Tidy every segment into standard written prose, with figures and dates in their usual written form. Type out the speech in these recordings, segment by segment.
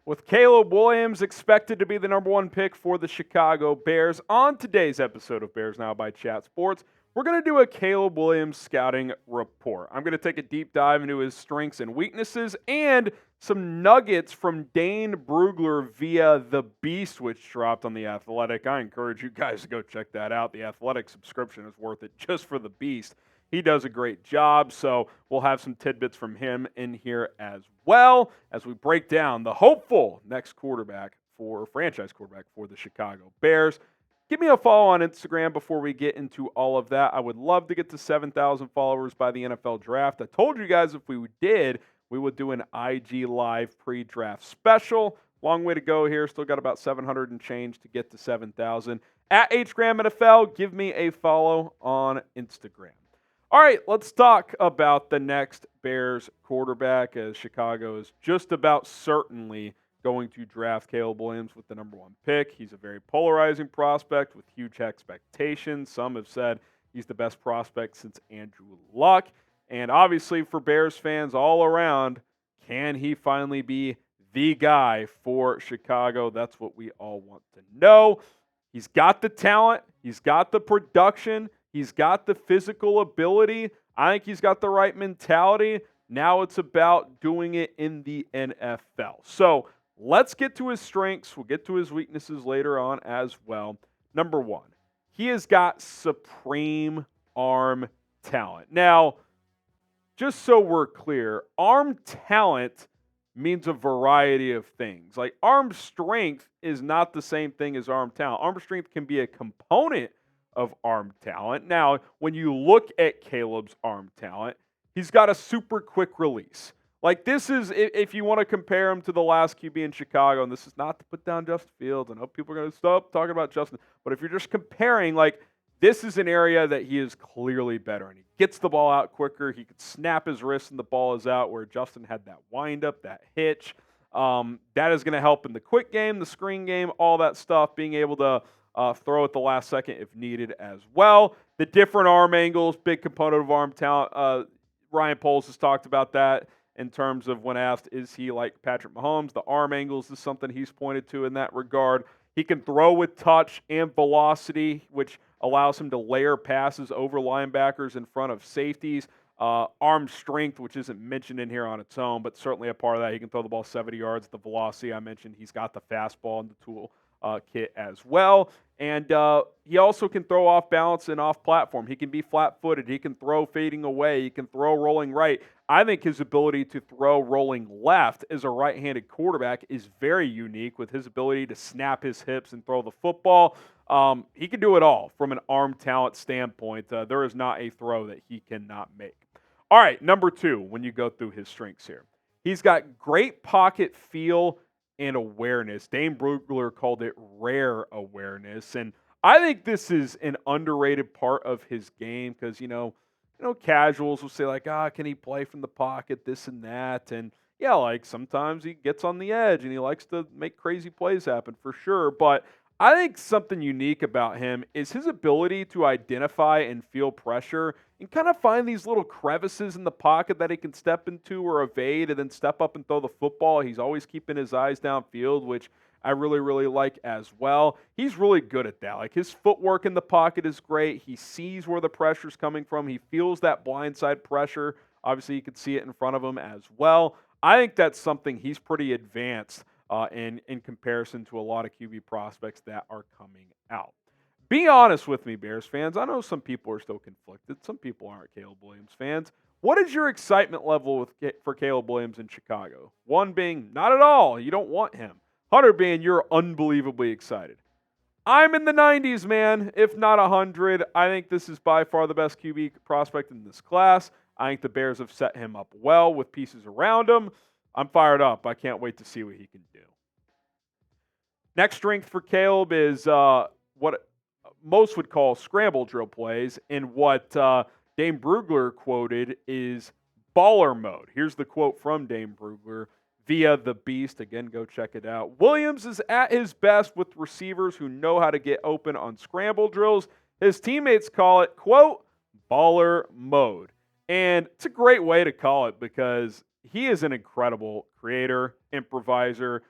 With Caleb Williams expected to be the number one pick for the Chicago Bears, on today's episode of Bears Now by Chat Sports, we're going to do a Caleb Williams scouting report. I'm going to take a deep dive into his strengths and weaknesses and some nuggets from Dane Brugler via The Beast, which dropped on The Athletic. I encourage you guys to go check that out. The Athletic subscription is worth it just for The Beast. He does a great job, so we'll have some tidbits from him in here as well as we break down the hopeful next franchise quarterback for the Chicago Bears. Give me a follow on Instagram before we get into all of that. I would love to get to 7,000 followers by the NFL draft. I told you guys if we did, we would do an IG Live pre-draft special. Long way to go here. Still got about 700 and change to get to 7,000. At HGramNFL, give me a follow on Instagram. All right, let's talk about the next Bears quarterback, as Chicago is just about certainly going to draft Caleb Williams with the number one pick. He's a very polarizing prospect with huge expectations. Some have said he's the best prospect since Andrew Luck. And obviously for Bears fans all around, can he finally be the guy for Chicago? That's what we all want to know. He's got the talent. He's got the production. He's got the physical ability. I think he's got the right mentality. Now it's about doing it in the NFL. So let's get to his strengths. We'll get to his weaknesses later on as well. Number one, he has got supreme arm talent. Now, just so we're clear, arm talent means a variety of things. Like, arm strength is not the same thing as arm talent. Arm strength can be a component of arm talent. Now, when you look at Caleb's arm talent, he's got a super quick release. Like, this is, if you want to compare him to the last QB in Chicago, and this is not to put down Justin Fields, I know people are going to stop talking about Justin, but if you're just comparing, like, this is an area that he is clearly better in. He gets the ball out quicker. He could snap his wrist and the ball is out, where Justin had that windup, that hitch. That is going to help in the quick game, the screen game, all that stuff, being able to throw at the last second if needed as well. The different arm angles, big component of arm talent. Ryan Poles has talked about that in terms of when asked, is he like Patrick Mahomes? The arm angles is something he's pointed to in that regard. He can throw with touch and velocity, which allows him to layer passes over linebackers in front of safeties. Arm strength, which isn't mentioned in here on its own, but certainly a part of that. He can throw the ball 70 yards. The velocity I mentioned, he's got the fastball in the tool kit as well. And he also can throw off balance and off platform. He can be flat-footed. He can throw fading away. He can throw rolling right. I think his ability to throw rolling left as a right-handed quarterback is very unique, with his ability to snap his hips and throw the football. He can do it all from an arm talent standpoint. There is not a throw that he cannot make. All right, number two, when you go through his strengths here. He's got great pocket feel and awareness. Dane Brugler called it rare awareness. And I think this is an underrated part of his game because, casuals will say like, can he play from the pocket, this and that. And yeah, like sometimes he gets on the edge and he likes to make crazy plays happen for sure. But I think something unique about him is his ability to identify and feel pressure and kind of find these little crevices in the pocket that he can step into or evade and then step up and throw the football. He's always keeping his eyes downfield, which I really, really like as well. He's really good at that. Like, his footwork in the pocket is great. He sees where the pressure's coming from. He feels that blindside pressure. Obviously, you can see it in front of him as well. I think that's something he's pretty advanced in comparison to a lot of QB prospects that are coming out. Be honest with me, Bears fans. I know some people are still conflicted. Some people aren't Caleb Williams fans. What is your excitement level for Caleb Williams in Chicago? One being, not at all. You don't want him. 100 being, you're unbelievably excited. I'm in the 90s, man, if not 100. I think this is by far the best QB prospect in this class. I think the Bears have set him up well with pieces around him. I'm fired up. I can't wait to see what he can do. Next strength for Caleb is what most would call scramble drill plays, and what Dane Brugler quoted is baller mode. Here's the quote from Dane Brugler via The Beast. Again, go check it out. Williams is at his best with receivers who know how to get open on scramble drills. His teammates call it, quote, baller mode. And it's a great way to call it because he is an incredible creator, improviser,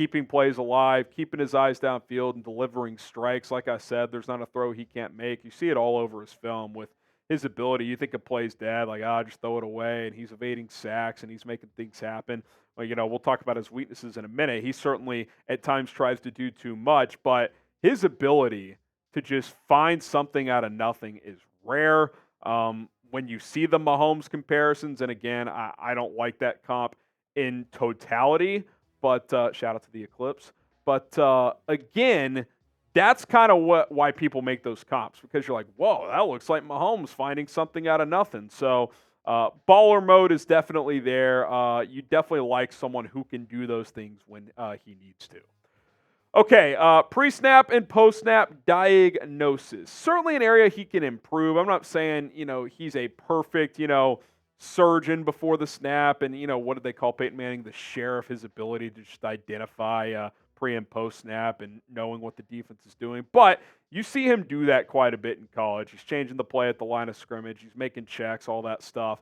keeping plays alive, keeping his eyes downfield, and delivering strikes. Like I said, there's not a throw he can't make. You see it all over his film with his ability. You think of plays dead, like, just throw it away, and he's evading sacks, and he's making things happen. Well, we'll talk about his weaknesses in a minute. He certainly at times tries to do too much, but his ability to just find something out of nothing is rare. When you see the Mahomes comparisons, and again, I don't like that comp in totality, but shout out to the Eclipse. But again, that's kind of why people make those comps, because you're like, whoa, that looks like Mahomes finding something out of nothing. So baller mode is definitely there. You definitely like someone who can do those things when he needs to. Okay, pre-snap and post-snap diagnosis. Certainly an area he can improve. I'm not saying, he's a perfect, surgeon before the snap, and, what did they call Peyton Manning? The sheriff, his ability to just identify pre- and post-snap and knowing what the defense is doing. But you see him do that quite a bit in college. He's changing the play at the line of scrimmage. He's making checks, all that stuff,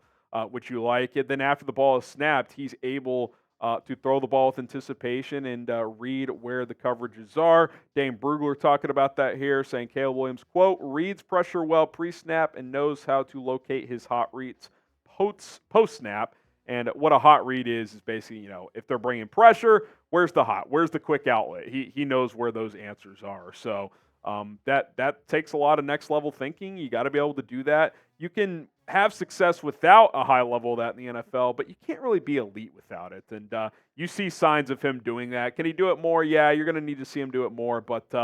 which you like. And then after the ball is snapped, he's able to throw the ball with anticipation and read where the coverages are. Dane Brugler talking about that here, saying Caleb Williams, quote, reads pressure well pre-snap and knows how to locate his hot reads post-snap. And what a hot read is basically, if they're bringing pressure, where's the hot? Where's the quick outlet? He knows where those answers are. So that takes a lot of next-level thinking. You got to be able to do that. You can have success without a high level of that in the NFL, but you can't really be elite without it. And you see signs of him doing that. Can he do it more? Yeah, you're going to need to see him do it more. But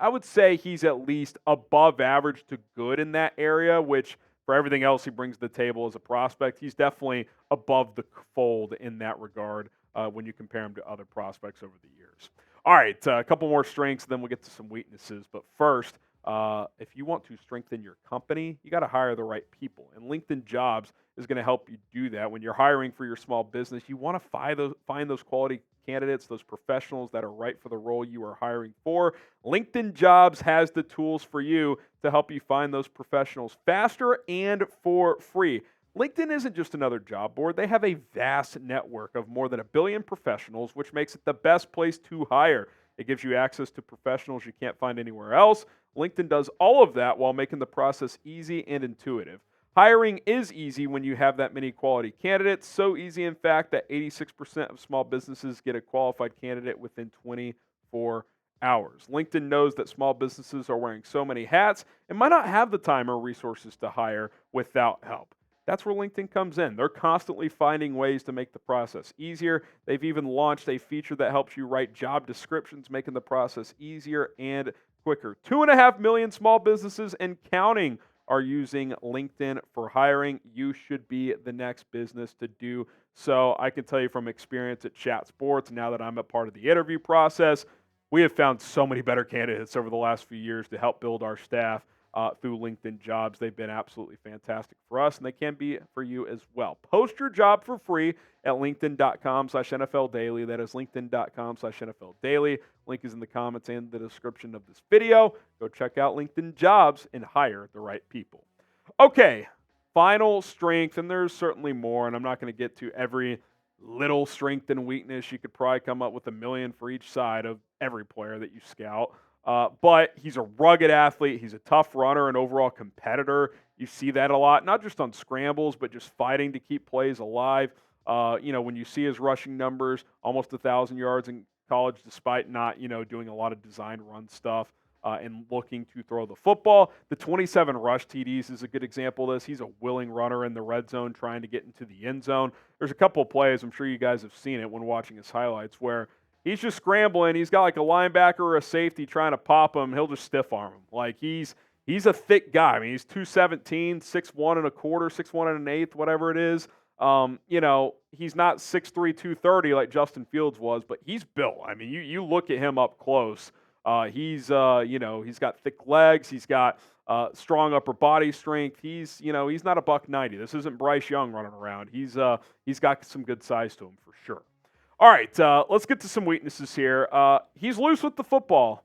I would say he's at least above average to good in that area, which for everything else he brings to the table as a prospect, he's definitely above the fold in that regard when you compare him to other prospects over the years. All right, a couple more strengths, then we'll get to some weaknesses. But first, if you want to strengthen your company, you got to hire the right people. And LinkedIn Jobs is going to help you do that. When you're hiring for your small business, you want to find those quality candidates, those professionals that are right for the role you are hiring for. LinkedIn Jobs has the tools for you to help you find those professionals faster and for free. LinkedIn isn't just another job board. They have a vast network of more than 1 billion professionals, which makes it the best place to hire. It gives you access to professionals you can't find anywhere else. LinkedIn does all of that while making the process easy and intuitive. Hiring is easy when you have that many quality candidates. So easy, in fact, that 86% of small businesses get a qualified candidate within 24 hours. LinkedIn knows that small businesses are wearing so many hats and might not have the time or resources to hire without help. That's where LinkedIn comes in. They're constantly finding ways to make the process easier. They've even launched a feature that helps you write job descriptions, making the process easier and quicker. 2.5 million small businesses and counting are using LinkedIn for hiring. You should be the next business to do so. I can tell you from experience at Chat Sports, now that I'm a part of the interview process, we have found so many better candidates over the last few years to help build our staff through LinkedIn Jobs. They've been absolutely fantastic for us, and they can be for you as well. Post your job for free at linkedin.com/NFL Daily. That is linkedin.com/NFL Daily. Link is in the comments and the description of this video. Go check out LinkedIn Jobs and hire the right people. Okay, final strength, and there's certainly more, and I'm not going to get to every little strength and weakness. You could probably come up with 1 million for each side of every player that you scout. But he's a rugged athlete. He's a tough runner and overall competitor. You see that a lot, not just on scrambles, but just fighting to keep plays alive. When you see his rushing numbers, almost 1,000 yards in college, despite not, doing a lot of design run stuff and looking to throw the football. The 27 rush TDs is a good example of this. He's a willing runner in the red zone trying to get into the end zone. There's a couple of plays, I'm sure you guys have seen it when watching his highlights, where he's just scrambling. He's got like a linebacker or a safety trying to pop him. He'll just stiff arm him. Like he's a thick guy. I mean, he's 217, 6'1 and a quarter, 6'1 and an eighth, whatever it is. He's not 6'3", 230 like Justin Fields was, but he's built. I mean, you look at him up close. He's got thick legs. He's got strong upper body strength. He's not a $190. This isn't Bryce Young running around. He's got some good size to him for sure. All right, let's get to some weaknesses here. He's loose with the football.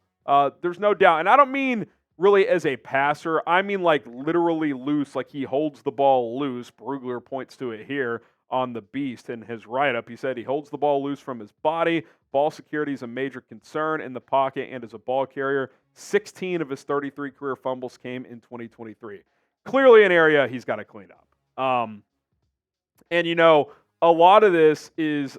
There's no doubt. And I don't mean really as a passer. I mean like literally loose, like he holds the ball loose. Brugler points to it here on the beast in his write-up. He said he holds the ball loose from his body. Ball security is a major concern in the pocket and as a ball carrier. 16 of his 33 career fumbles came in 2023. Clearly an area he's got to clean up. And, a lot of this is,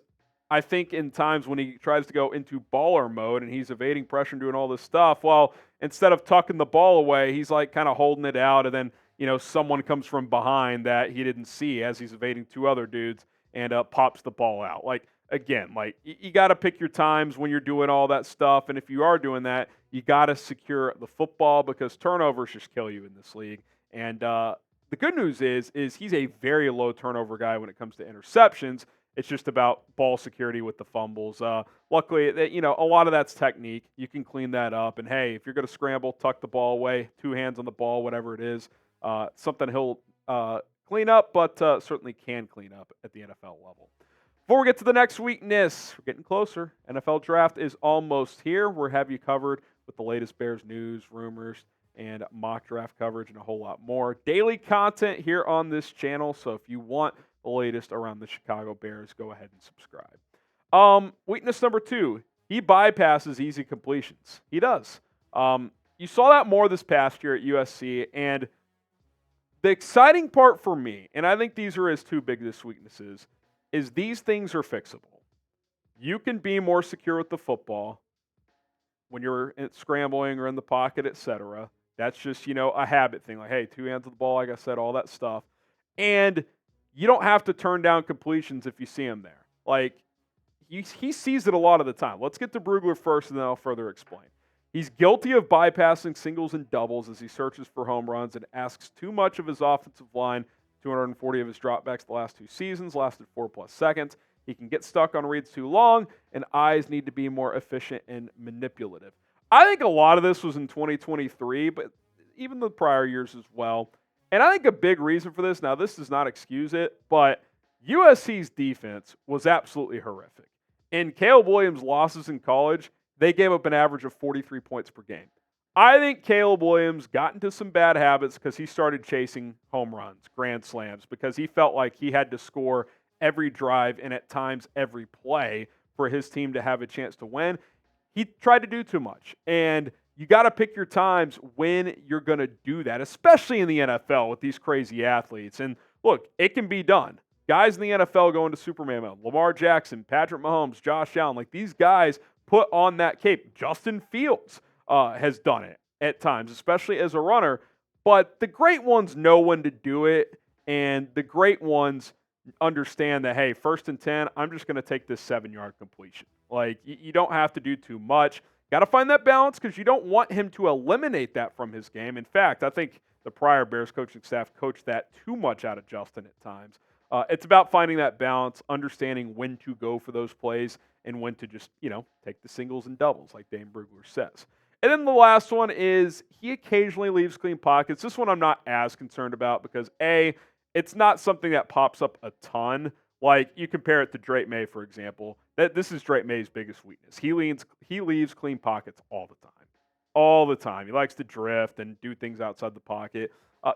I think, in times when he tries to go into baller mode and he's evading pressure and doing all this stuff, well, instead of tucking the ball away, he's like kind of holding it out, and then, someone comes from behind that he didn't see as he's evading two other dudes and pops the ball out. Like, again, like you got to pick your times when you're doing all that stuff, and if you are doing that, you got to secure the football because turnovers just kill you in this league. And the good news is he's a very low turnover guy when it comes to interceptions. It's just about ball security with the fumbles. Luckily, a lot of that's technique. You can clean that up. And, hey, if you're going to scramble, tuck the ball away, two hands on the ball, whatever it is, something he'll clean up, but certainly can clean up at the NFL level. Before we get to the next weakness, we're getting closer. NFL draft is almost here. We'll have you covered with the latest Bears news, rumors, and mock draft coverage and a whole lot more. Daily content here on this channel, so if you want the latest around the Chicago Bears, go ahead and subscribe. Weakness number 2, he bypasses easy completions. He does. You saw that more this past year at USC, and the exciting part for me, and I think these are his two biggest weaknesses, is these things are fixable. You can be more secure with the football when you're scrambling or in the pocket, etc. That's just, a habit thing. Like, hey, two hands on the ball, like I said, all that stuff. And you don't have to turn down completions if you see him there. Like, he sees it a lot of the time. Let's get to Brugler first, and then I'll further explain. He's guilty of bypassing singles and doubles as he searches for home runs and asks too much of his offensive line. 240 of his dropbacks the last 2 seasons lasted 4+ seconds. He can get stuck on reads too long, and eyes need to be more efficient and manipulative. I think a lot of this was in 2023, but even the prior years as well. And I think a big reason for this, now this does not excuse it, but USC's defense was absolutely horrific. In Caleb Williams' losses in college, they gave up an average of 43 points per game. I think Caleb Williams got into some bad habits because he started chasing home runs, grand slams, because he felt like he had to score every drive and at times every play for his team to have a chance to win. He tried to do too much. And you got to pick your times when you're going to do that, especially in the NFL with these crazy athletes. And look, it can be done. Guys in the NFL going to Superman mode. Lamar Jackson, Patrick Mahomes, Josh Allen, like these guys put on that cape. Justin Fields has done it at times, especially as a runner. But the great ones know when to do it, and the great ones understand that, hey, 1st and 10, I'm just going to take this 7-yard completion. Like, you don't have to do too much. Got to find that balance because you don't want him to eliminate that from his game. In fact, I think the prior Bears coaching staff coached that too much out of Justin at times. It's about finding that balance, understanding when to go for those plays and when to just, take the singles and doubles like Dane Brugler says. And then the last one is he occasionally leaves clean pockets. This one I'm not as concerned about because, A, it's not something that pops up a ton. Like, you compare it to Drake May, for example. This is Drake May's biggest weakness. He leaves clean pockets all the time. All the time. He likes to drift and do things outside the pocket.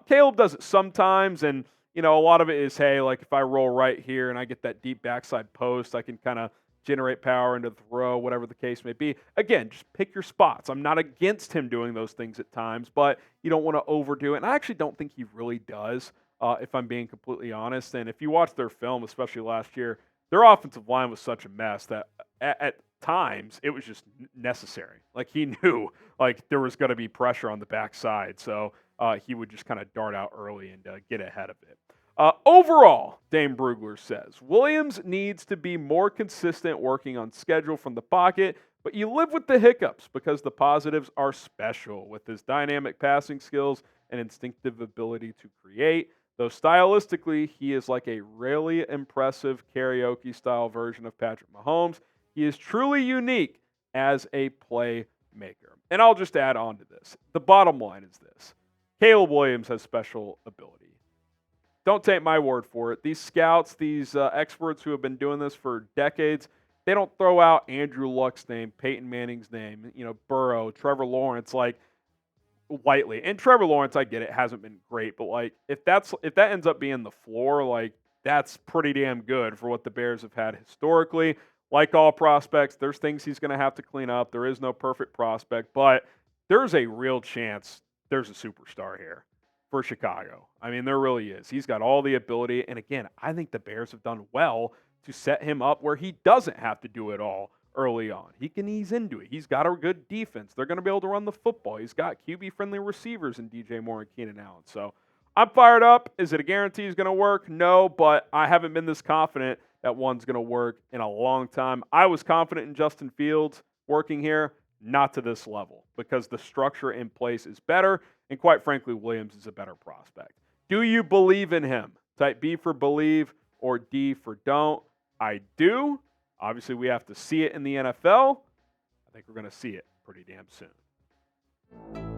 Caleb does it sometimes, and, a lot of it is, hey, like if I roll right here and I get that deep backside post, I can kind of generate power into the throw, whatever the case may be. Again, just pick your spots. I'm not against him doing those things at times, but you don't want to overdo it. And I actually don't think he really does, if I'm being completely honest. And if you watch their film, especially last year, their offensive line was such a mess that at times it was just necessary. Like, he knew like there was going to be pressure on the backside, so he would just kind of dart out early and get ahead of it. Overall, Dane Brugler says, Williams needs to be more consistent working on schedule from the pocket, but you live with the hiccups because the positives are special with his dynamic passing skills and instinctive ability to create. Though stylistically, he is like a really impressive karaoke-style version of Patrick Mahomes. He is truly unique as a playmaker. And I'll just add on to this. The bottom line is this. Caleb Williams has special ability. Don't take my word for it. These scouts, these experts who have been doing this for decades, they don't throw out Andrew Luck's name, Peyton Manning's name, Burrow, Trevor Lawrence, like, lightly. And Trevor Lawrence, I get it, hasn't been great, but like if that ends up being the floor, like That's pretty damn good for what the Bears have had historically. Like all prospects, there's things he's going to have to clean up. There is no perfect prospect, but there's a real chance there's a superstar here for Chicago. I mean, there really is. He's got all the ability. And again, I think the Bears have done well to set him up where he doesn't have to do it all early on. He can ease into it. He's got a good defense. They're going to be able to run the football. He's got QB-friendly receivers in DJ Moore and Keenan Allen. So I'm fired up. Is it a guarantee he's going to work? No, but I haven't been this confident that one's going to work in a long time. I was confident in Justin Fields working here, not to this level, because the structure in place is better, and quite frankly, Williams is a better prospect. Do you believe in him? Type B for believe or D for don't. I do. Obviously, we have to see it in the NFL. I think we're going to see it pretty damn soon.